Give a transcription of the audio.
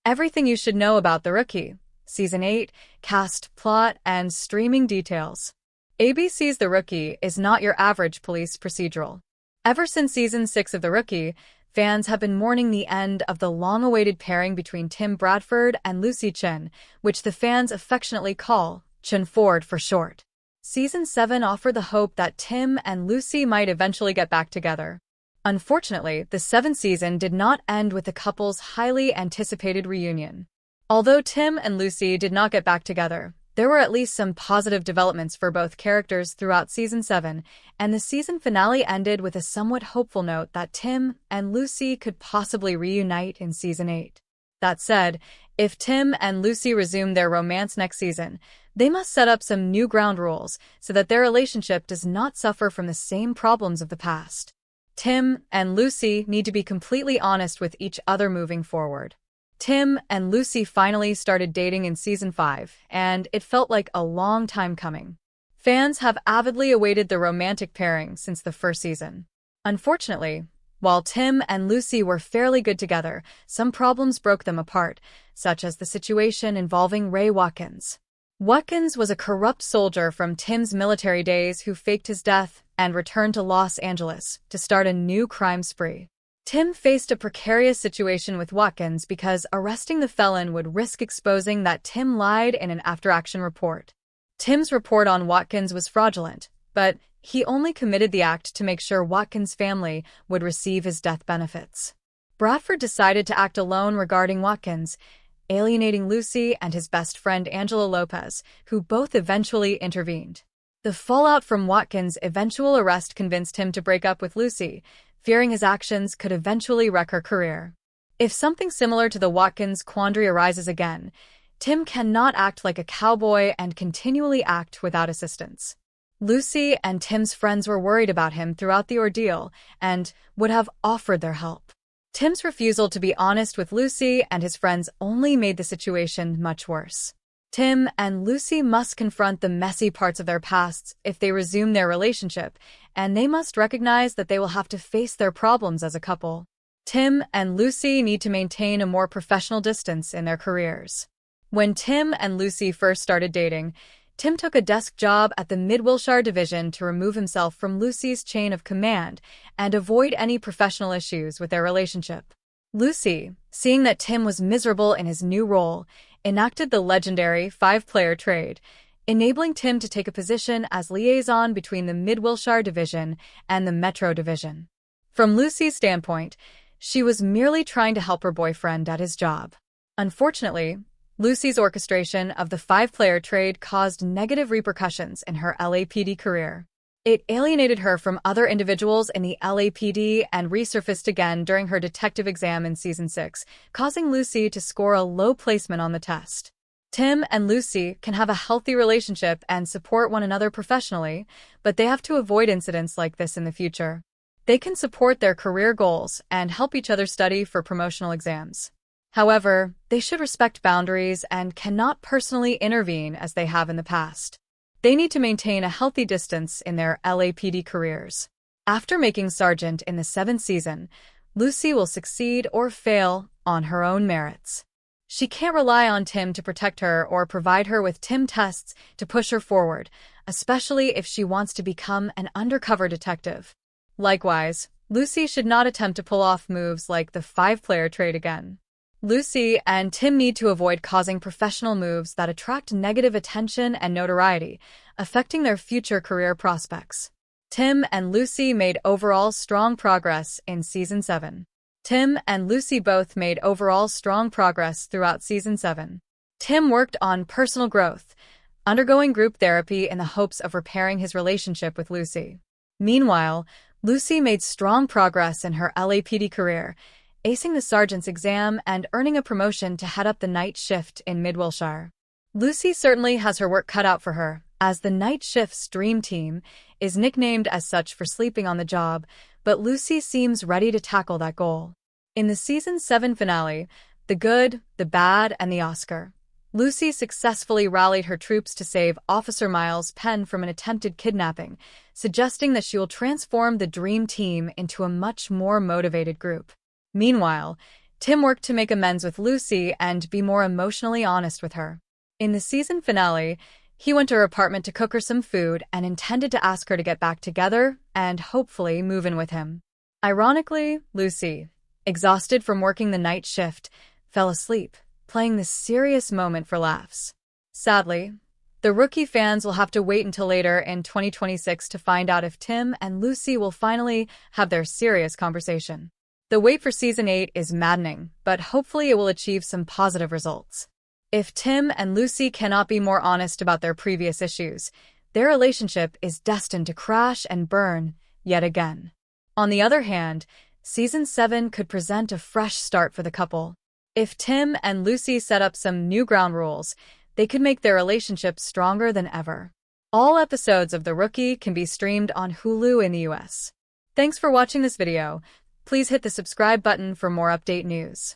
Everything you should know about The Rookie. Season 8, cast, plot, and streaming details. ABC's The Rookie is not your average police procedural. Ever since Season 6 of The Rookie, fans have been mourning the end of the long-awaited pairing between Tim Bradford and Lucy Chen, which the fans affectionately call Chen Ford for short. Season 7 offered the hope that Tim and Lucy might eventually get back together. Unfortunately, the seventh season did not end with the couple's highly anticipated reunion. Although Tim and Lucy did not get back together, there were at least some positive developments for both characters throughout Season 7, and the season finale ended with a somewhat hopeful note that Tim and Lucy could possibly reunite in Season 8. That said, if Tim and Lucy resume their romance next season, they must set up some new ground rules so that their relationship does not suffer from the same problems of the past. Tim and Lucy need to be completely honest with each other moving forward. Tim and Lucy finally started dating in Season 5, and it felt like a long time coming. Fans have avidly awaited the romantic pairing since the first season. Unfortunately, while Tim and Lucy were fairly good together, some problems broke them apart, such as the situation involving Ray Watkins. Watkins was a corrupt soldier from Tim's military days who faked his death and returned to Los Angeles to start a new crime spree. Tim faced a precarious situation with Watkins because arresting the felon would risk exposing that Tim lied in an after-action report. Tim's report on Watkins was fraudulent, but he only committed the act to make sure Watkins' family would receive his death benefits. Bradford decided to act alone regarding Watkins, alienating Lucy and his best friend Angela Lopez, who both eventually intervened. The fallout from Watkins' eventual arrest convinced him to break up with Lucy, fearing his actions could eventually wreck her career. If something similar to the Watkins quandary arises again, Tim cannot act like a cowboy and continually act without assistance. Lucy and Tim's friends were worried about him throughout the ordeal and would have offered their help. Tim's refusal to be honest with Lucy and his friends only made the situation much worse. Tim and Lucy must confront the messy parts of their pasts if they resume their relationship, and they must recognize that they will have to face their problems as a couple. Tim and Lucy need to maintain a more professional distance in their careers. When Tim and Lucy first started dating, Tim took a desk job at the Mid-Wilshire division to remove himself from Lucy's chain of command and avoid any professional issues with their relationship. Lucy, seeing that Tim was miserable in his new role, enacted the legendary 5-player trade, enabling Tim to take a position as liaison between the Mid-Wilshire division and the Metro division. From Lucy's standpoint, she was merely trying to help her boyfriend at his job. Unfortunately, Lucy's orchestration of the 5-player trade caused negative repercussions in her LAPD career. It alienated her from other individuals in the LAPD and resurfaced again during her detective exam in Season 6, causing Lucy to score a low placement on the test. Tim and Lucy can have a healthy relationship and support one another professionally, but they have to avoid incidents like this in the future. They can support their career goals and help each other study for promotional exams. However, they should respect boundaries and cannot personally intervene as they have in the past. They need to maintain a healthy distance in their LAPD careers. After making sergeant in the 7th season, Lucy will succeed or fail on her own merits. She can't rely on Tim to protect her or provide her with Tim tests to push her forward, especially if she wants to become an undercover detective. Likewise, Lucy should not attempt to pull off moves like the 5-player trade again. Lucy and Tim need to avoid causing professional moves that attract negative attention and notoriety, affecting their future career prospects. Tim and Lucy made overall strong progress in Season 7. Tim and Lucy both made overall strong progress throughout Season 7. Tim worked on personal growth, undergoing group therapy in the hopes of repairing his relationship with Lucy. Meanwhile, Lucy made strong progress in her LAPD career, acing the sergeant's exam and earning a promotion to head up the night shift in Mid-Wilshire. Lucy certainly has her work cut out for her, as the night shift's dream team is nicknamed as such for sleeping on the job, but Lucy seems ready to tackle that goal. In the Season 7 finale, The Good, the Bad, and the Oscar, Lucy successfully rallied her troops to save Officer Miles Penn from an attempted kidnapping, suggesting that she will transform the dream team into a much more motivated group. Meanwhile, Tim worked to make amends with Lucy and be more emotionally honest with her. In the season finale, he went to her apartment to cook her some food and intended to ask her to get back together and hopefully move in with him. Ironically, Lucy, exhausted from working the night shift, fell asleep, playing this serious moment for laughs. Sadly, the Rookie fans will have to wait until later in 2026 to find out if Tim and Lucy will finally have their serious conversation. The wait for Season 8 is maddening, but hopefully it will achieve some positive results. If Tim and Lucy cannot be more honest about their previous issues, their relationship is destined to crash and burn yet again. On the other hand, Season 7 could present a fresh start for the couple. If Tim and Lucy set up some new ground rules, they could make their relationship stronger than ever. All episodes of The Rookie can be streamed on Hulu in the US. Thanks for watching this video. Please hit the subscribe button for more update news.